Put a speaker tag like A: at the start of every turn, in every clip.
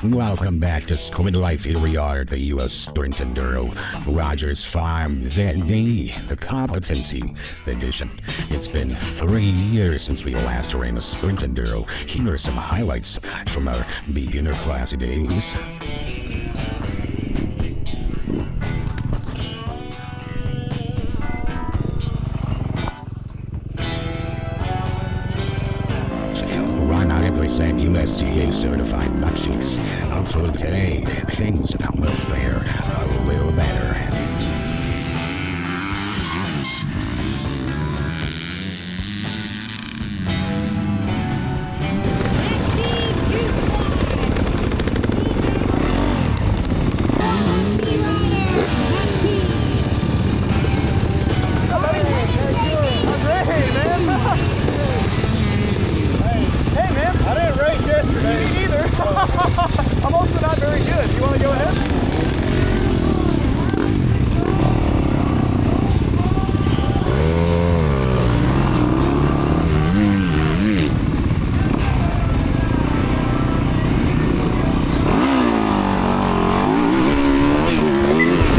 A: Welcome back to Squid Life. Here we are at the U.S. Sprint Enduro Rodger's Farm ZD, the Competency Edition. It's been 3 years since we last ran a Sprint Enduro. Here are some highlights from our beginner class days. Not every same USCA certified nut cheeks. Until today, things will fare a little better.
B: I'm also not very good. You want to go ahead?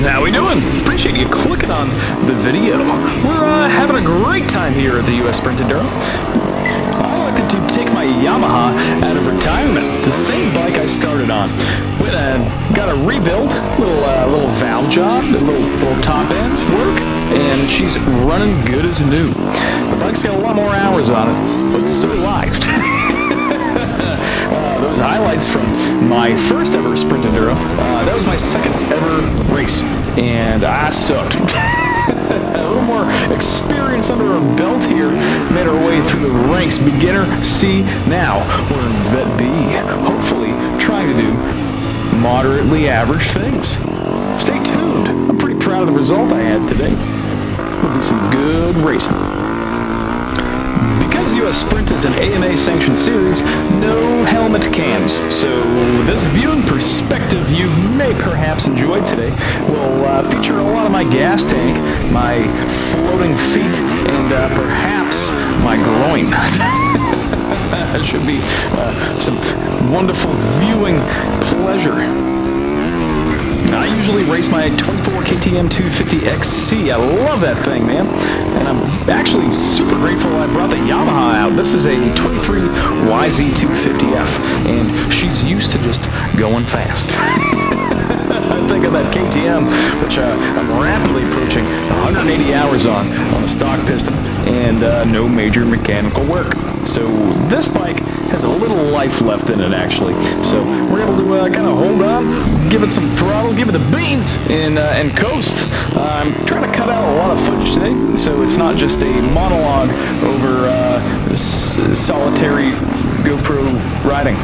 C: How we doing? Appreciate you clicking on the video. We're having a great time here at the U.S. Sprint Enduro. I elected to take my Yamaha out of retirement, the same bike I started on. Got a rebuild, little valve job, a little top end work, and she's running good as new. The bike's got a lot more hours on it, but so do I. Those highlights from my first ever Sprint Enduro, that was my second ever race, and I sucked. A little more experience under our belt here, made our way through the ranks. Beginner C, now we're in Vet B, hopefully trying to do moderately average things. Stay tuned. I'm pretty proud of the result I had today. Will be some good racing. Because U.S. Sprint is an AMA sanctioned series, no helmet cams. So this viewing perspective you may perhaps enjoy today will feature a lot of my gas tank, my floating feet, and perhaps my groin. That should be some wonderful viewing pleasure. I usually race my 24 KTM 250XC. I love that thing, man. And I'm actually super grateful I brought the Yamaha out. This is a 23 YZ250F, and she's used to just going fast. I think of that KTM, which I'm rapidly approaching 180 hours on a stock piston, and no major mechanical work. So this bike has a little life left in it, actually. So we're able to kind of hold on, give it some throttle, give it the beans, and coast. I'm trying to cut out a lot of footage today, so it's not just a monologue over solitary GoPro riding.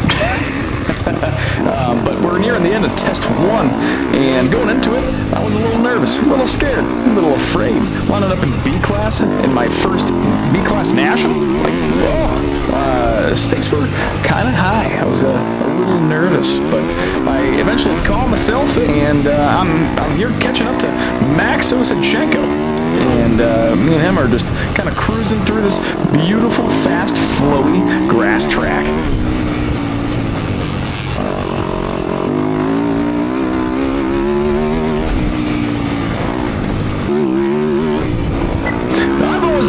C: But we're nearing the end of test 1, and going into it, I was a little nervous, a little scared, a little afraid. Lining up in B class, in my first B class national, like, whoa, stakes were kind of high. I was a little nervous, but I eventually calmed myself, and I'm here catching up to Max Osachenko. And me and him are just kind of cruising through this beautiful, fast, flowy grass track.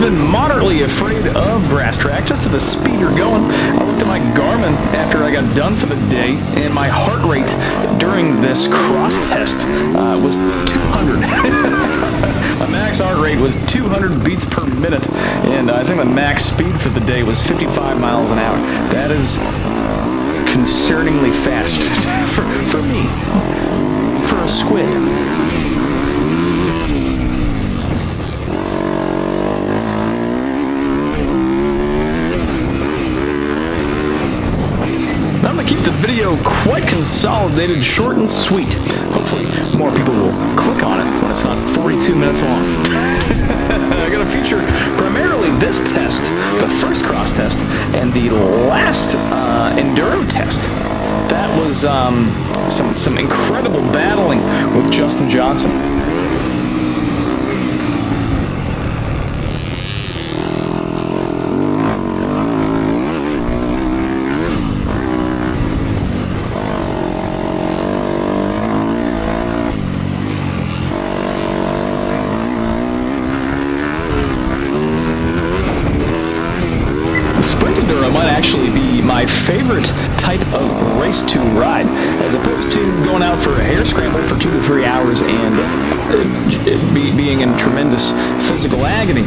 C: Been moderately afraid of grass track, just to the speed you're going. I looked at my Garmin after I got done for the day, and my heart rate during this cross test was 200. My max heart rate was 200 beats per minute, and I think the max speed for the day was 55 miles an hour. That is concerningly fast for me, for a squid. I'm going to keep the video quite consolidated, short and sweet. Hopefully more people will click on it when it's not 42 minutes long. I'm going to feature primarily this test, the first cross test, and the last enduro test. That was some incredible battling with Justin Johnson. my favorite type of race to ride, as opposed to going out for a hare scramble for 2 to 3 hours and being in tremendous physical agony.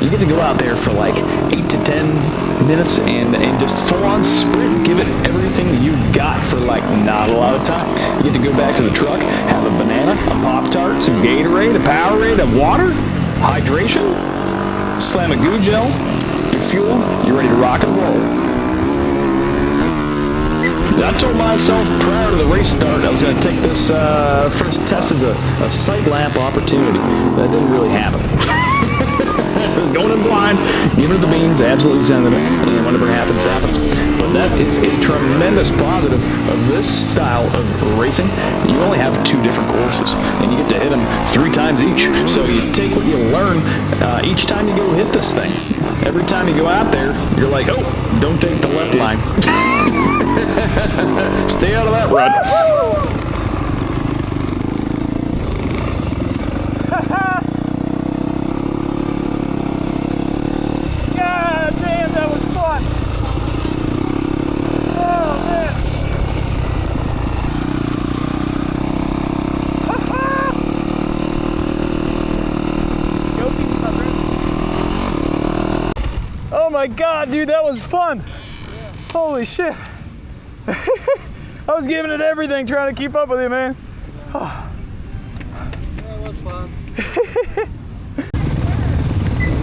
C: You get to go out there for like 8 to 10 minutes and just full-on sprint, give it everything you got for like not a lot of time. You get to go back to the truck, have a banana, a Pop-Tart, some Gatorade, a Powerade, a water, hydration, slam a goo gel, you're fueled, you're ready to rock and roll. I told myself prior to the race start I was going to take this first test as a sight lamp opportunity. That didn't really happen. I was going in blind, giving it the beans, absolutely sending it, and whatever happens, happens. But that is a tremendous positive of this style of racing. You only have 2 different courses, and you get to hit them 3 times each. So you take what you learn each time you go hit this thing. Every time you go out there, you're like, oh, don't take the left line. Stay out of that rut.
B: God damn, that was fun. Oh, man. Oh my God, dude, that was fun. Holy shit. I was giving it everything trying to keep up with you, man.
D: Yeah, it was fun.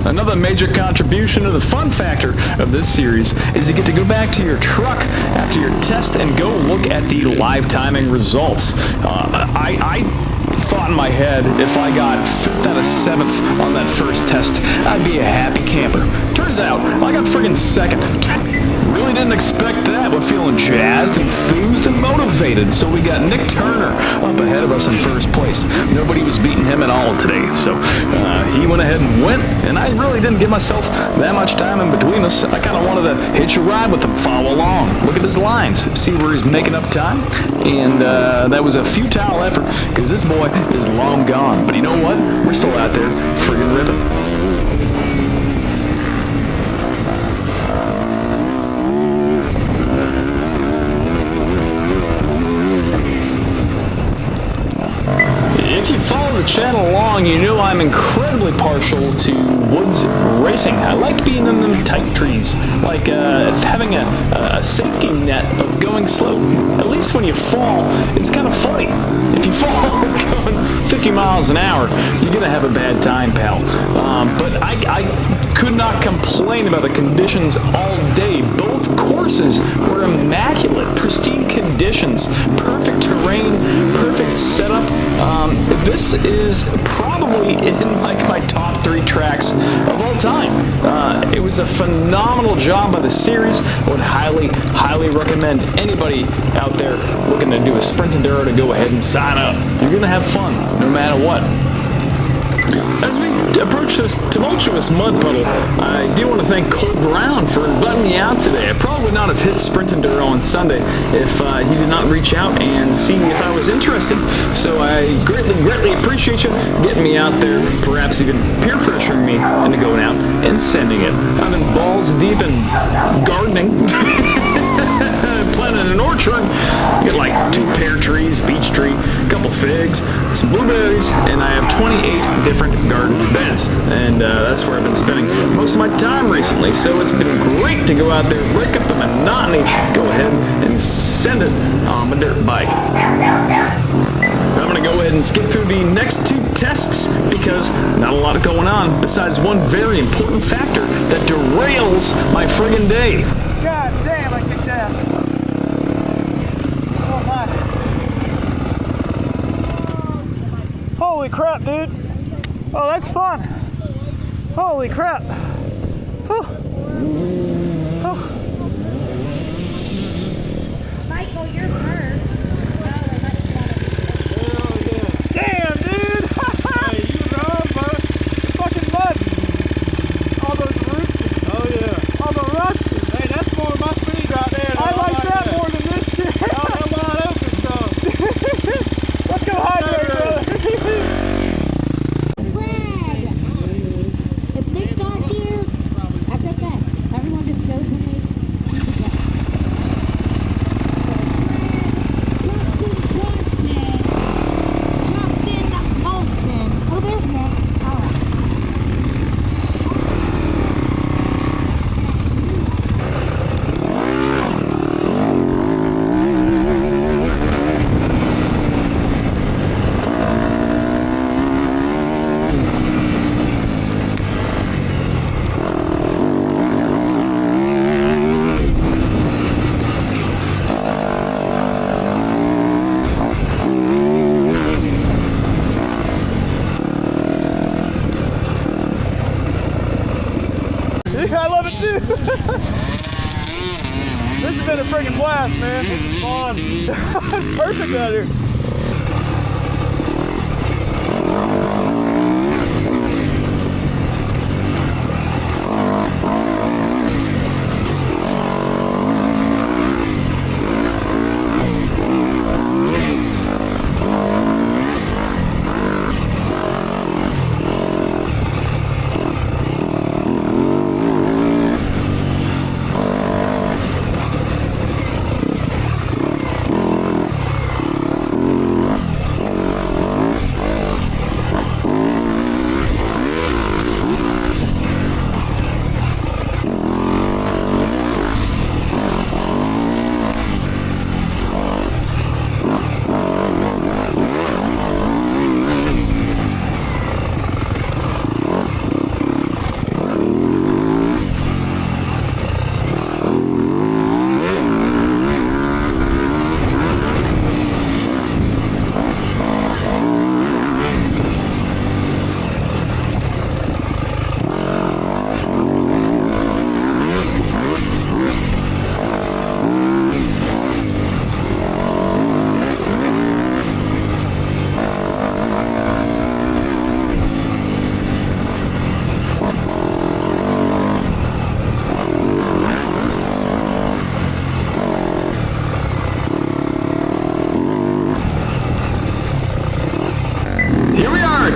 C: Another major contribution to the fun factor of this series is you get to go back to your truck after your test and go look at the live timing results. I thought in my head if I got 5th out of 7th on that first test, I'd be a happy camper. Turns out, I got friggin' 2nd. Really didn't expect that. We're feeling jazzed, enthused, and motivated. So we got Nick Turner up ahead of us in first place. Nobody was beating him at all today. So he went ahead and went, and I really didn't give myself that much time in between us. I kind of wanted to hitch a ride with him, follow along, look at his lines, see where he's making up time. And that was a futile effort because this boy is long gone. But you know what? We're still out there friggin' ripping. If you follow the channel along, you know I'm incredibly partial to woods racing. I like being in them tight trees, like having a safety net of going slow. At least when you fall, it's kind of funny. If you fall going 50 miles an hour, you're going to have a bad time, pal. But I could not complain about the conditions all day. Both courses were immaculate, pristine conditions, perfect terrain, perfect setup. This is probably in like my top 3 tracks of all time. It was a phenomenal job by the series. I would highly recommend anybody out there looking to do a sprint enduro to go ahead and sign up. You're gonna have fun no matter what. As we approach this tumultuous mud puddle, I do want to thank Cole Brown for inviting me out today. I probably would not have hit Sprint Enduro on Sunday if he did not reach out and see if I was interested. So I greatly appreciate you getting me out there, perhaps even peer pressuring me into going out and sending it. I've been balls deep in gardening. Planting an orchard. You get like 2 pear trees, beech tree, a couple figs, some blueberries, and I have 28 different garden beds. And that's where I've been spending most of my time recently. So it's been great to go out there, break up the monotony, go ahead and send it on my dirt bike. I'm going to go ahead and skip through the next 2 tests because not a lot going on besides one very important factor that derails my friggin' day.
B: God damn, I kicked ass. Oh my. Holy crap, dude. Oh, that's fun. Holy crap. Whew. Oh.
E: Michael, you're first.
B: Damn, dude.
D: Hey, you wrong, bro.
B: Fucking mud. All those roots.
D: Oh, yeah.
B: All the ruts.
D: Hey, that's more of my speed right there.
B: I like that more than this shit.
D: Oh, that wide open stuff.
B: Let's go hydrate, brother.
E: If Nick got here, that's okay. Everyone just
B: fun. It's perfect out here.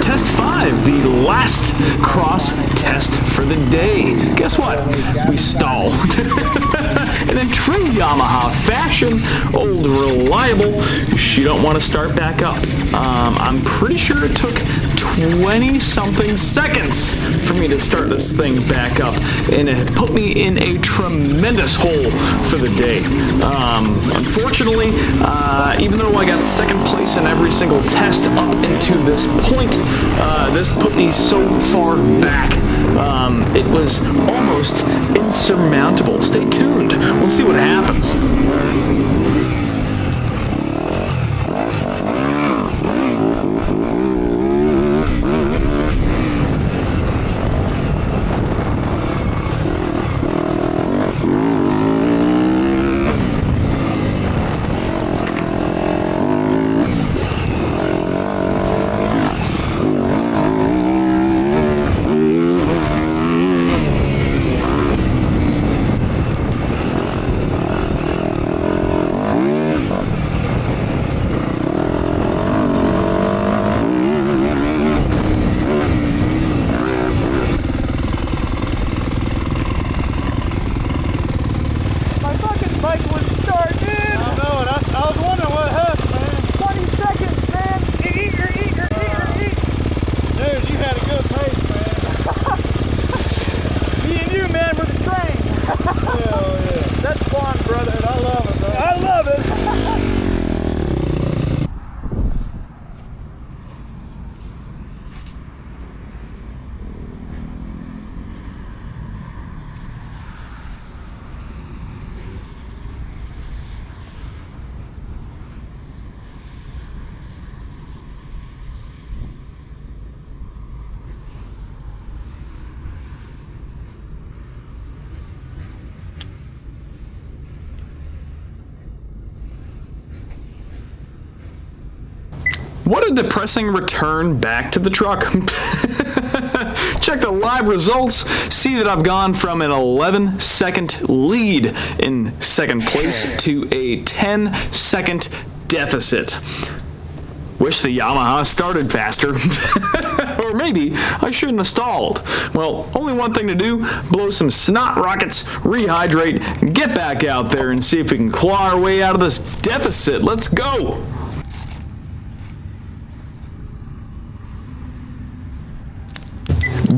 C: Test 5, the last cross test for the day. Guess what? We stalled. And in true Yamaha fashion, old reliable, she don't want to start back up. I'm pretty sure it took 20-something seconds for me to start this thing back up, and it put me in a tremendous hole for the day. Unfortunately, even though I got second place in every single test up into this point, this put me so far back. It was almost insurmountable. Stay tuned. We'll see what happens. What a depressing return back to the truck. Check the live results, see that I've gone from an 11-second lead in second place to a 10-second deficit. Wish the Yamaha started faster. Or maybe I shouldn't have stalled. Well, only one thing to do, blow some snot rockets, rehydrate, get back out there and see if we can claw our way out of this deficit. Let's go!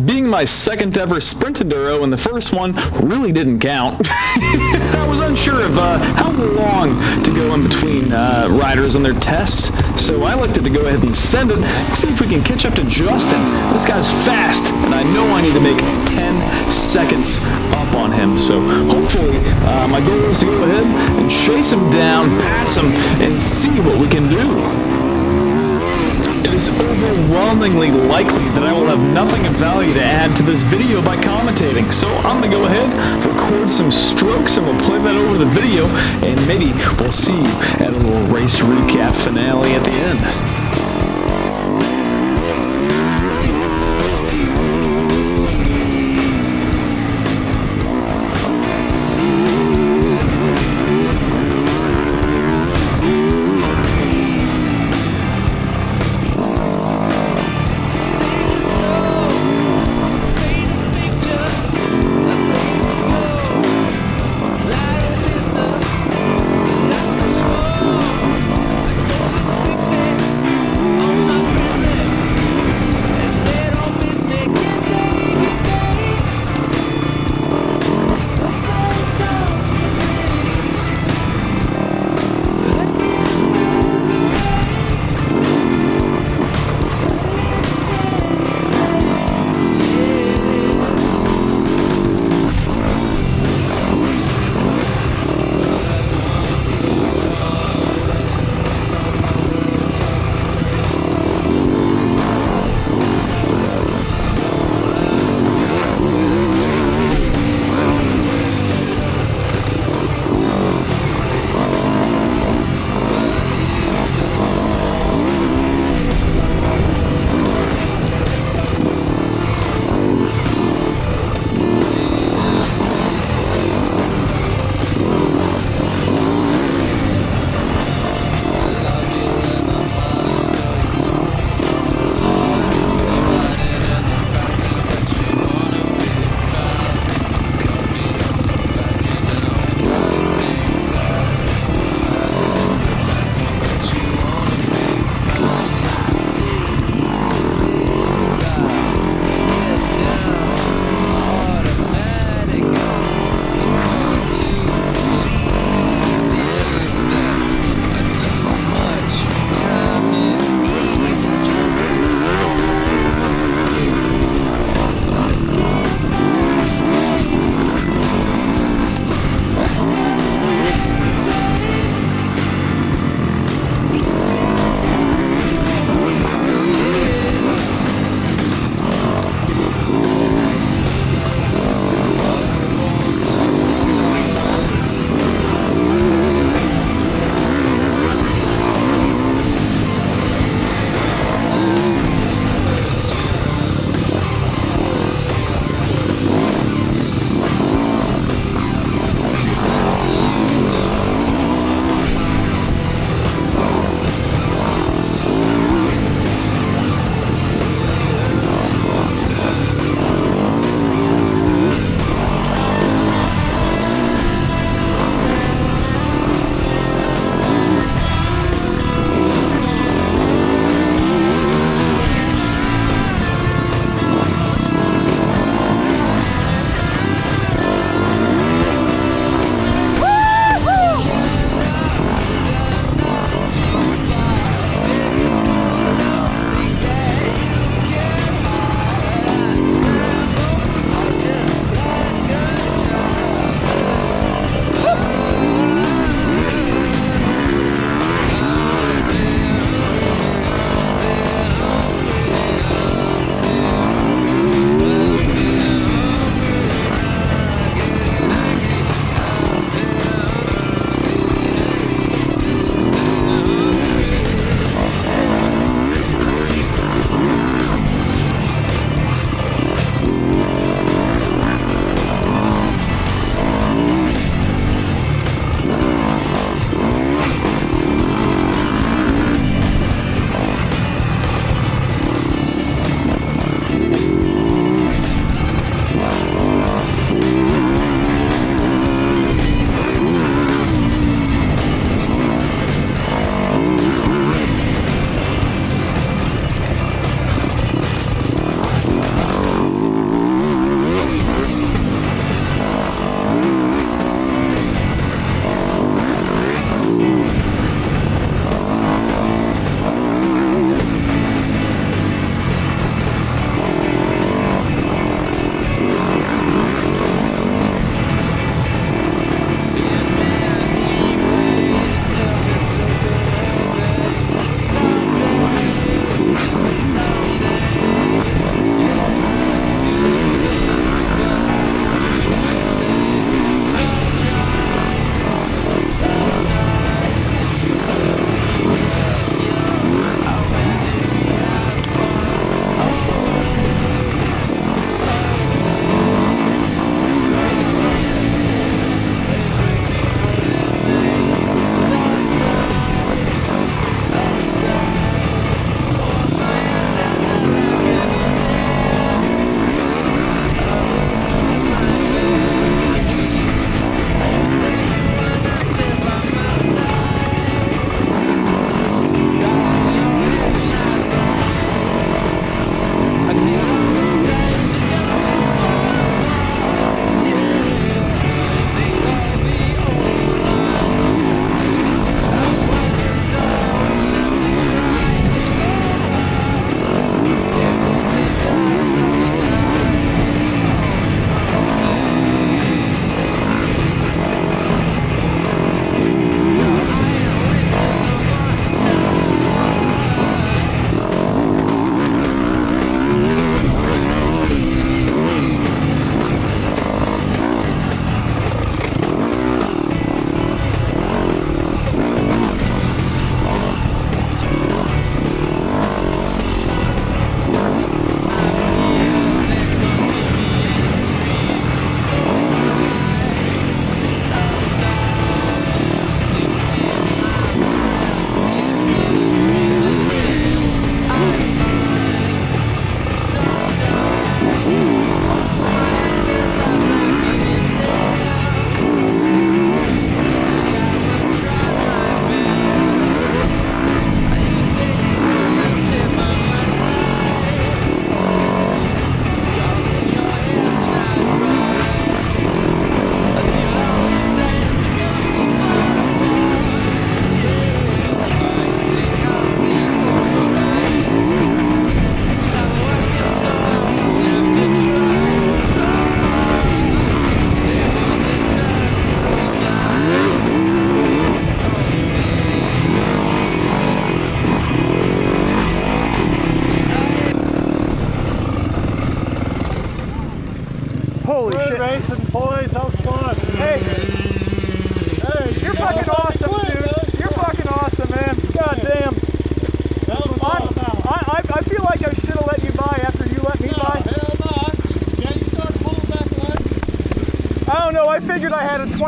C: Being my second ever sprint Enduro, and the first one really didn't count. I was unsure of how long to go in between riders on their test, so I elected to go ahead and send it, see if we can catch up to Justin. This guy's fast, and I know I need to make 10 seconds up on him, so hopefully my goal is to go ahead and chase him down, pass him, and see what we can do. it is overwhelmingly likely that I will have nothing of value to add to this video by commentating. So I'm going to go ahead, record some strokes, and we'll play that over the video, and maybe we'll see you at a little race recap finale at the end.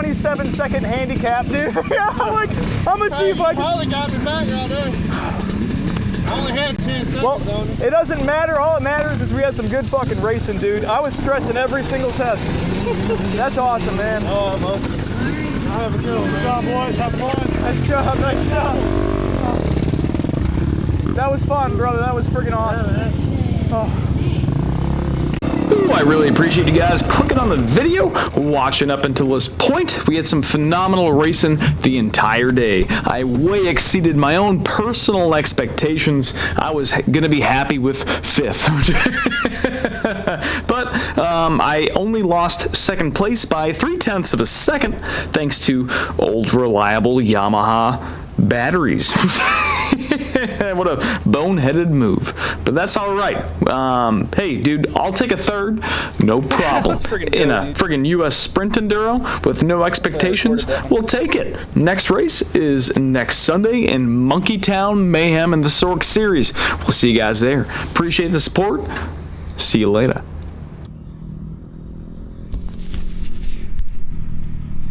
B: 27-second handicap, dude. I'm gonna see if I can.
D: Probably got me back right there. I only had 10 seconds
B: Well,
D: on it.
B: it doesn't matter. All that matters is we had some good fucking racing, dude. I was stressing every single test. That's awesome, man.
D: Oh, well. I have a good one. Good job, boys. Have fun.
B: Nice job, nice job. That was fun, brother. That was freaking awesome.
C: Ooh, I really appreciate you guys clicking on the video, watching up until this point. We had some phenomenal racing the entire day. I way exceeded my own personal expectations. I was going to be happy with 5th. But I only lost 2nd place by 0.3 of a second thanks to old reliable Yamaha batteries. What a boneheaded move. But that's all right. Hey, dude, I'll take a 3rd. No problem. In a friggin' US Sprint Enduro with no expectations, we'll take it. Next race is next Sunday in Monkeytown Mayhem in the Sork Series. We'll see you guys there. Appreciate the support. See you later.